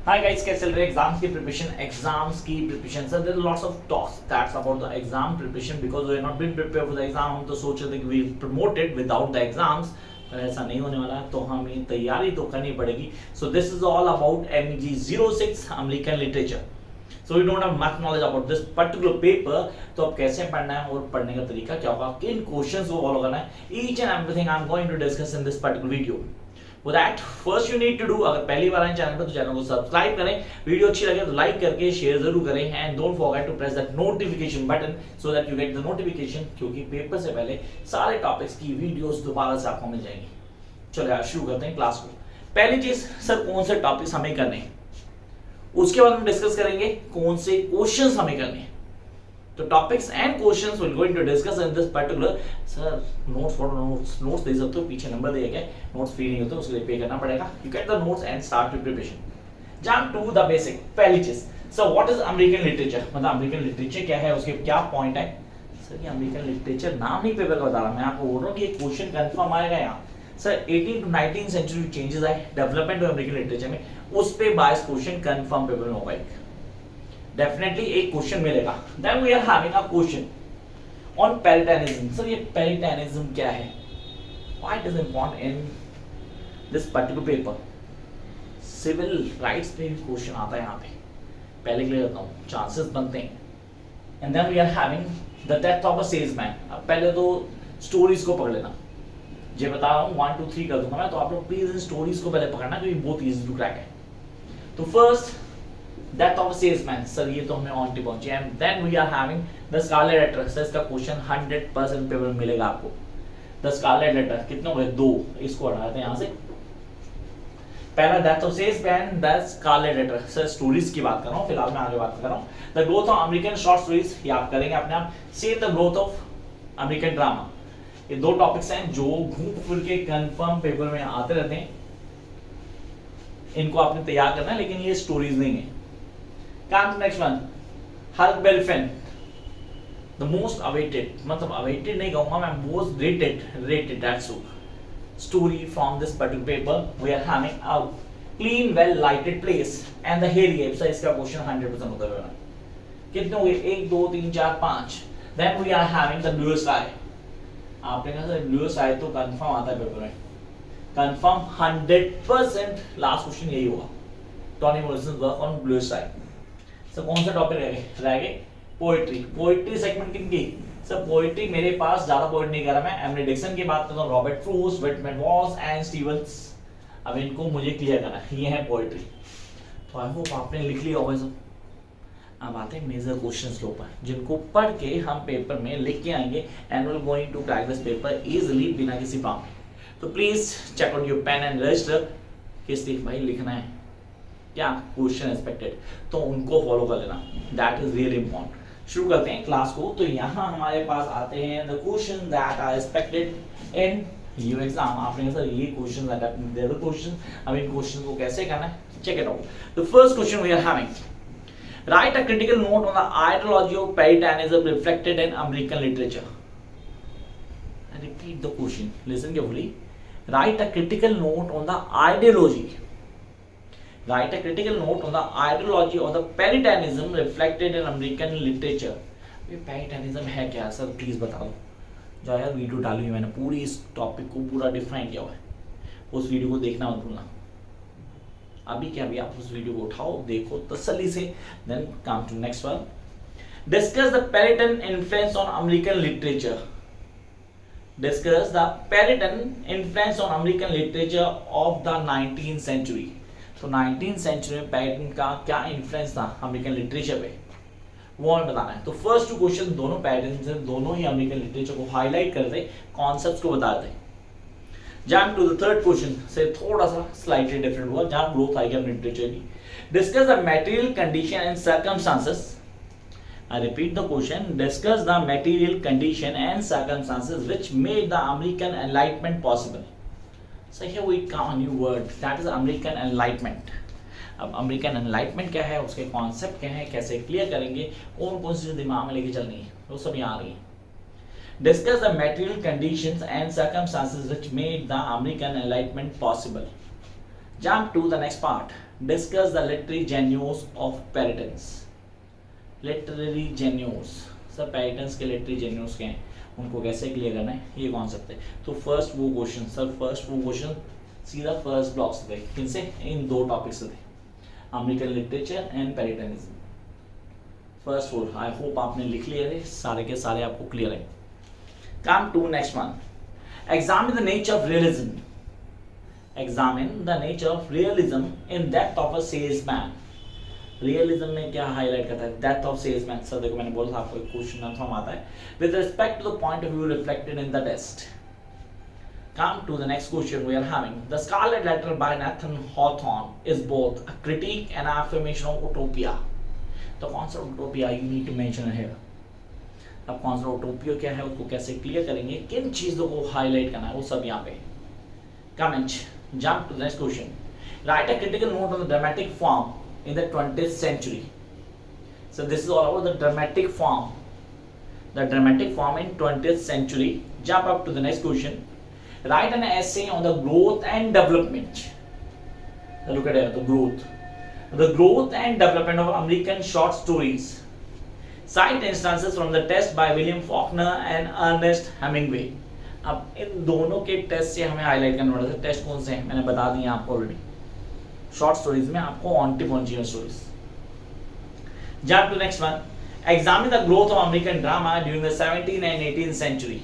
Hi guys, कैसे चल रहे हैं एग्जाम्स की preparation sir there lots of talks that's about the exam preparation because we have not been prepare for the exam. हम तो सोच रहे थे कि we promoted without the exams, पर ऐसा नहीं होने वाला है, तो हमें तैयारी तो करनी पड़ेगी। So this is all about MEG 06 American literature. So we don't have much knowledge about this particular paper. तो अब कैसे पढ़ना है और पढ़ने का तरीका क्या होगा, किन क्वेश्चंस को फॉलो करना है, each and everything I am going to discuss in this particular video. For that, first you need to do, अगर पहली बार आए चैनल पर तो चैनल को सब्सक्राइब करें, वीडियो अच्छी लगे तो लाइक करके शेयर जरूर करें and don't forget to press that notification button so that you get the notification, क्योंकि पेपर से पहले सारे टॉपिक्स की वीडियोस दोबारा से आपको मिल जाएंगी। चलो आज शुरू करते हैं क्लास को। पहली चीज सर कौन से टॉपिक्स हमें करने हैं, उसके बाद हम डिस्कस करेंगे कौन से क्वेश्चंस हमें करने हैं। तो topics and questions will going to discuss in this particular. Sir notes for notes दे सकते हो, पीछे नंबर दिया गया, नोट्स फ्री नहीं होते, उसके लिए पे करना पड़ेगा। You get the notes and start your preparation. Jump to the basic. पहली चीज sir what is American literature, मतलब अमेरिकन लिटरेचर क्या है, उसके क्या पॉइंट है। सर ये अमेरिकन लिटरेचर नाम नहीं पेपर का बता रहा, मैं आपको बोल रहा हूँ कि क्वेश्चन कंफर्म आएगा यहाँ। सर 18 to 19 सेंचुरी चेंजेस आए डेवलपमेंट ऑफ अमेरिकन लिटरेचर में, उस पे 22 क्वेश्चन कंफर्म पेपर में होगा। डेफिनेटली एक क्वेश्चन मिलेगा। Then we are having a question on Puritanism. Sir ये पैरिटैनिज्म क्या है, why it is important in this particular paper. Civil rights पे भी क्वेश्चन आता है यहाँ पे, पहले क्लियर करता हूँ, चांसेस बनते हैं। And then we are having the death of a salesman. अब पहले तो स्टोरीज को पकड़ लेना, जो बता रहा हूँ 1 2 3 कर दूंगा मैं, तो आप लोग प्लीज इन स्टोरीज को पहले पकड़ना क्योंकि बहुत इजी टू क्रैक है। तो first death of salesman, sir ये तो हमें ऑन टी पहुंची। And then we are having the scarlet letter. Sir इसका क्वेश्चन 100% पेपर में मिलेगा आपको। द स्कारलेट लेटर कितने हो गए, 2, इसको हटाते हैं यहां से। पहला death of salesman, the scarlet letter. Sir stories की बात कर रहा हूं, फिलहाल मैं आगे बात कर रहा हूं। The growth of American short stories, ये आप करेंगे अपने आप। See the growth of American drama. ये दो टॉपिक्स हैं जो घूम फिर के कंफर्म पेपर में आते रहते हैं, इनको आपने तैयार करना है, लेकिन ये स्टोरीज नहीं है। Next one, Huck Finn, the most awaited, मतलब अवेटेड नहीं कहूंगा मैं, most rated that's story from this particular paper. We are having a clean well lighted place and the hairy apes. इसका क्वेश्चन 100% होता है। कितने हो गए, 1 2 3 4 5। Then we are having the blue sky. आपने कहा सर ब्लू स्काई तो confirm आता है पेपर में, कंफर्म 100%। लास्ट क्वेश्चन यही होगा, Toni Morrison work on blue sky. Sir कौन सा टॉपिक रह गए, पोएट्री। पोएट्री सेगमेंट किनकी, सर पोएट्री मेरे पास ज्यादा पोएट नहीं कर रहा मैं, एमिली डिक्सन की बात करता हूँ, Robert Frost, Whitman Voss and Stevens. अब इनको मुझे क्लियर करना है, ये है पोएट्री। तो आई होप आपने लिख लिया होगा सब। अब आते हैं मेजर क्वेश्चंस के ऊपर, जिनको पढ़ के हम पेपर में लिख के आएंगे and we are going to crack this paper easily बिना किसी प्रॉब्लम। तो please check out your pen and register, किस लिए भाई लिखना है, क्या क्वेश्चन एक्सपेक्टेड, तो उनको फॉलो कर लेना, दैट इज रियली इंपॉर्टेंट। शुरू करते हैं क्लास को। तो यहाँ हमारे पास आते हैं the question that are expected in your exam. आपने सर ये question that there the question, अब इन क्वेश्चन को कैसे करना है, check it out. The first question we are having, write a critical note on the ideology of Puritanism reflected in American literature. I repeat the question, listen carefully. Write a critical note on the ideology, write a critical note on the ideology of the Puritanism reflected in American literature। ये Puritanism है क्या sir, please बता दो। जो यार video डाली हुई मैंने, पूरी इस टॉपिक को पूरा डिफाइन किया हुआ है, उस वीडियो को देखना मत भूलना। अभी क्या, अभी आप उस वीडियो को उठाओ, देखो तसल्ली से, then come to next one. Discuss the Puritan influence on American literature। Discuss the Puritan influence on American literature of the 19th century। तो 19th सेंचुरी में पैरिटन का क्या इन्फ्लुएंस था अमेरिकन लिटरेचर पे, वो हमें बताना है। तो फर्स्ट टू क्वेश्चन दोनों पैरिटन से, दोनों ही अमेरिकन लिटरेचर को हाईलाइट कर दे, कॉन्सेप्ट्स को बता दे। Jump to the third question से थोड़ा सा स्लाइटली डिफरेंट हुआ, जहां ग्रोथ आएगी अपनी लिटरेचर की। Discuss the material condition and circumstances. I repeat the question, discuss the material condition and circumstances which made the American enlightenment possible. So here we come a new word, that is American Enlightenment। अब American Enlightenment क्या है, उसके concept क्या है, कैसे clear करेंगे, कौन कौन सी दिमाग में लेके चलनी है, वो सब यहाँ आ रही है। Discuss the material conditions and circumstances which made the American Enlightenment possible। Jump to the next part. Discuss the literary genius of Puritans. Literary genius, sir Puritans के लिटरेरी जेन्यूस क्या हैं, उनको कैसे क्लियर करना है, ये कॉन्सेप्ट है। तो फर्स्ट वो क्वेश्चन सीधा फर्स्ट ब्लॉक से थे, किनसे, इन दो टॉपिक से थे, American literature and Puritanism. First four I hope आपने लिख लिए थे, सारे के सारे आपको क्लियर है। Come to next one, examine the nature of realism. Examine the nature of realism in depth of a salesman. Realism में क्या हाईलाइट करता है, डेप्थ ऑफ सेल्समैन। सर देखो मैंने बोला था आपको एक क्वेश्चन फॉर्म आता है with respect to the point of view reflected in the test. Come to the next question we are having. The Scarlet Letter by Nathan Hawthorne is both a critique and affirmation of utopia. The concept of utopia you need to mention here. अब concept of utopia क्या है, उसको कैसे clear करेंगे, किन चीजों को highlight करना है, वो सब यहाँ पे। Comment. Jump to the next question. Write a critical note on the dramatic form in the 20th century. So this is all about the dramatic form. The dramatic form in 20th century. Jump up to the next question. Write an essay on the growth and development. Look at it, the growth and development of American short stories. Cite instances from the test by William Faulkner and Ernest Hemingway. अब इन दोनों के test से हमें highlight करना पड़ता है। Test कौन से हैं मैंने बता दिए आपको ऑलरेडी। शॉर्ट स्टोरीज में आपको ऑन्टिपोन्जियस stories. Jump to next one, examine the growth of American drama during the 17th and 18th century.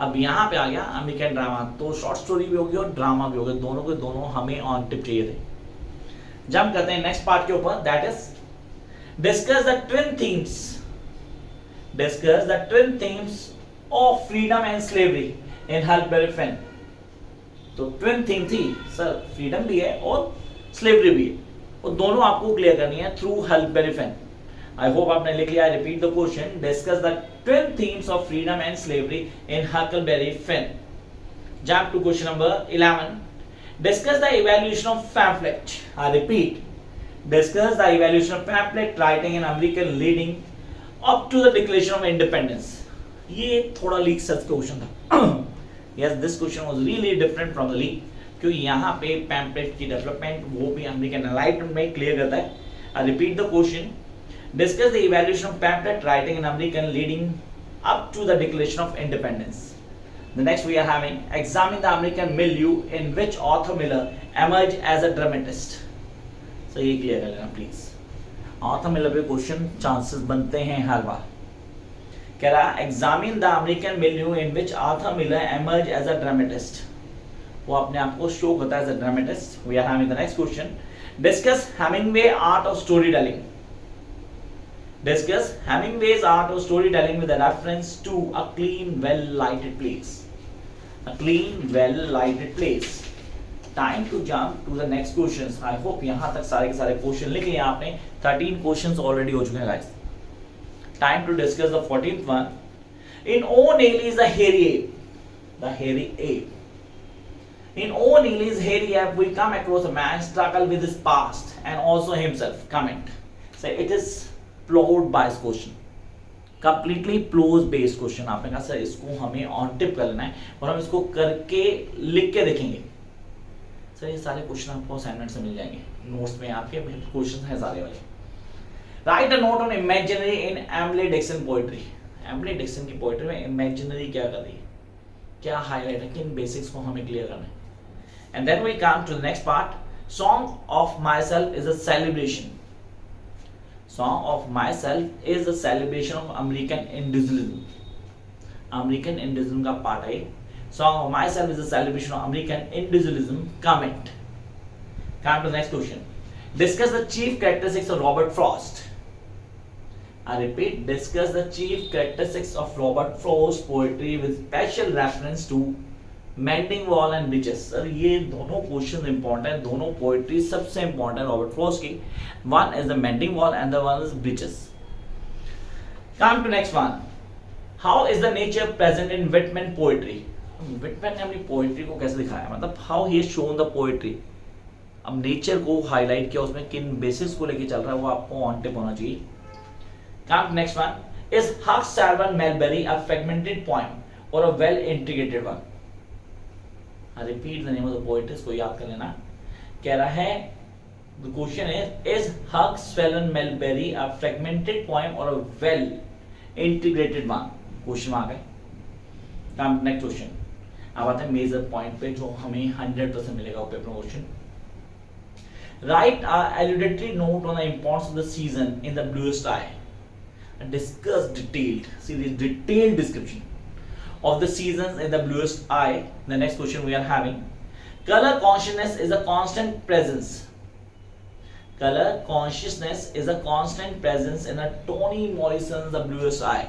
अब यहाँ पे आ गया अमेरिकन ड्रामा, तो शॉर्ट स्टोरी भी होगी और ड्रामा भी होगा, दोनों के दोनों हमें ऑन टिप चाहिए थे। जंप करते हैं नेक्स्ट पार्ट के ऊपर, that is discuss the twin themes. Discuss the twin themes of freedom and slavery in Huckleberry Finn. तो ट्विन थीम थी सर, फ्रीडम भी है और स्लेवरी भी है, और दोनों आपको क्लियर करनी है थ्रू हल्बरी फिन। I hope आपने लिख लिया। I repeat the question. Discuss the twin themes of freedom and slavery in Huckleberry Finn. Jump to question number 11. Discuss the evaluation of pamphlet. I repeat. Discuss the evaluation of pamphlet writing in American leading up to the Declaration of Independence. ये थोड़ा leak search question था। Yes, this question was really different from the leak. क्योंकि यहाँ पे pamphlet की development वो भी American enlightenment में क्लियर करता है। I repeat the question. Discuss the evaluation of pamphlet writing in American leading up to the Declaration of Independence. The next we are having, examine the American milieu in which Arthur Miller emerged as a dramatist. So ये clear कर लेना please. Arthur Miller पे question chances बनते हैं हर बार। कह रहा examine the American milieu in which Arthur Miller emerged as a dramatist. वो अपने आप को शो करता है as a dramatist. We are having the next question. Discuss Hemingway art of storytelling. Discuss Hemingway's art of storytelling with a reference to a clean, well-lighted place. A clean, well-lighted place. Time to jump to the next questions. I hope यहाँ तक सारे के सारे question लिख लिए आपने। 13 questions already हो चुके हैं guys. Time to discuss the 14th one. In O'Neil is the hairy ape. The hairy ape. In O'Neill's hairy ape, we come across a man struggle with his past and also himself. Comment. So it is plot based question, completely plots based question. आपने कहा sir इसको हमें on tip कर लेना है और हम इसको करके लिख के देखेंगे। सर ये सारे क्वेश्चन आपको असाइनमेंट से मिल जाएंगे, नोट्स में आपके क्वेश्चन हैं सारे वाले। Write a note on imaginary in Emily Dickinson poetry. Emily Dickinson की पोएट्री में इमेजिनरी क्या कर रही है, क्या हाईलाइट है, किन बेसिक्स को हमें क्लियर करना है। And then we come to the next part, song of myself is a celebration. Song of Myself is a celebration of American individualism. American individualism का पार्ट है। Song of Myself is a celebration of American individualism. Comment. Come to the next question. Discuss the chief characteristics of Robert Frost. I repeat. Discuss the chief characteristics of Robert Frost poetry with special reference to mending wall and bridges. Sir ये दोनों question important है, दोनों poetry सबसे important है Robert Frost की। One is the mending wall and the one is bridges. Come to next one, how is the nature present in Whitman poetry. Whitman ने अपनी poetry को कैसे दिखाया, मतलब how he has shown the poetry. अब nature को highlight किया, उसमें किन बेसिस को लेके चल रहा है वो आपको ऑन टिप होना चाहिए। Come to next one, is Hugh Selwyn Mauberley a fragmented poem और a well integrated one. Repeat the name of the poet, इसको याद कर लेना। कह रहा है The question is Huck's Fallon Melberry a fragmented poem or a well integrated one? Question mark है. Come next question. अब आते हैं मेजर पॉइंट पे जो हमें 100% मिलेगा वो paper question. Write a aludatory note on the importance of the season in the blue sky. Discuss detailed. See this detailed description of the seasons in the bluest eye. The next question we are having. Color consciousness is a constant presence. Color consciousness is a constant presence in a Toni Morrison's The Bluest Eye.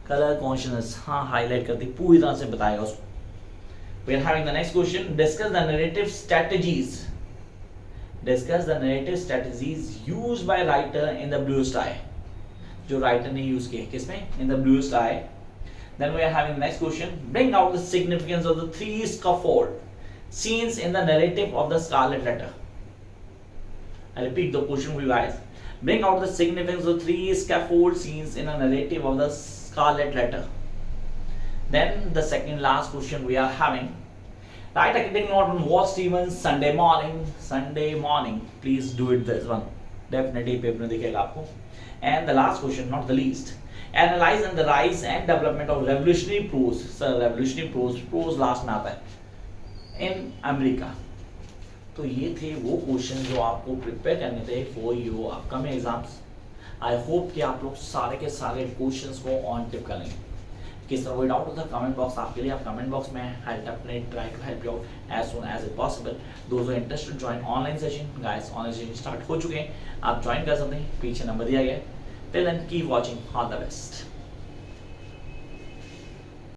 Color consciousness, हाँ highlight करती पूरी तरह से बताएगा उसको. We are having the next question. Discuss the narrative strategies. Discuss the narrative strategies used by writer in The Bluest Eye. जो writer ने use किए किसमें? In The Bluest Eye. Then we are having the next question. Bring out the significance of the three scaffold scenes in the narrative of the Scarlet Letter. I repeat the question for you guys. Bring out the significance of three scaffold scenes in a narrative of the Scarlet Letter. Then the second last question we are having. Write a critical note on Walt Stevens Sunday morning. Sunday morning. Please do it this one. Definitely paper में दिखेगा आपको. And the last question, not the least. Analyze the rise and development of revolutionary prose. Sir, revolutionary prose last में आता है. In America. तो ये थे वो क्वेश्चन जो आपको प्रिपेयर करने थे for your upcoming exams. I hope कि आप लोग सारे के सारे क्वेश्चंस को ऑन टिप कर लेंगे. किस तरह कोई डाउट होता है कमेंट बॉक्स आपके लिए. आप कमेंट बॉक्स में I definitely try to help you out as soon as it possible. Those who interested join online session. Guys online session start हो चुके हैं, आप ज्वाइन कर सकते हैं, पीछे नंबर दिया गया है. Till then keep watching. All the best.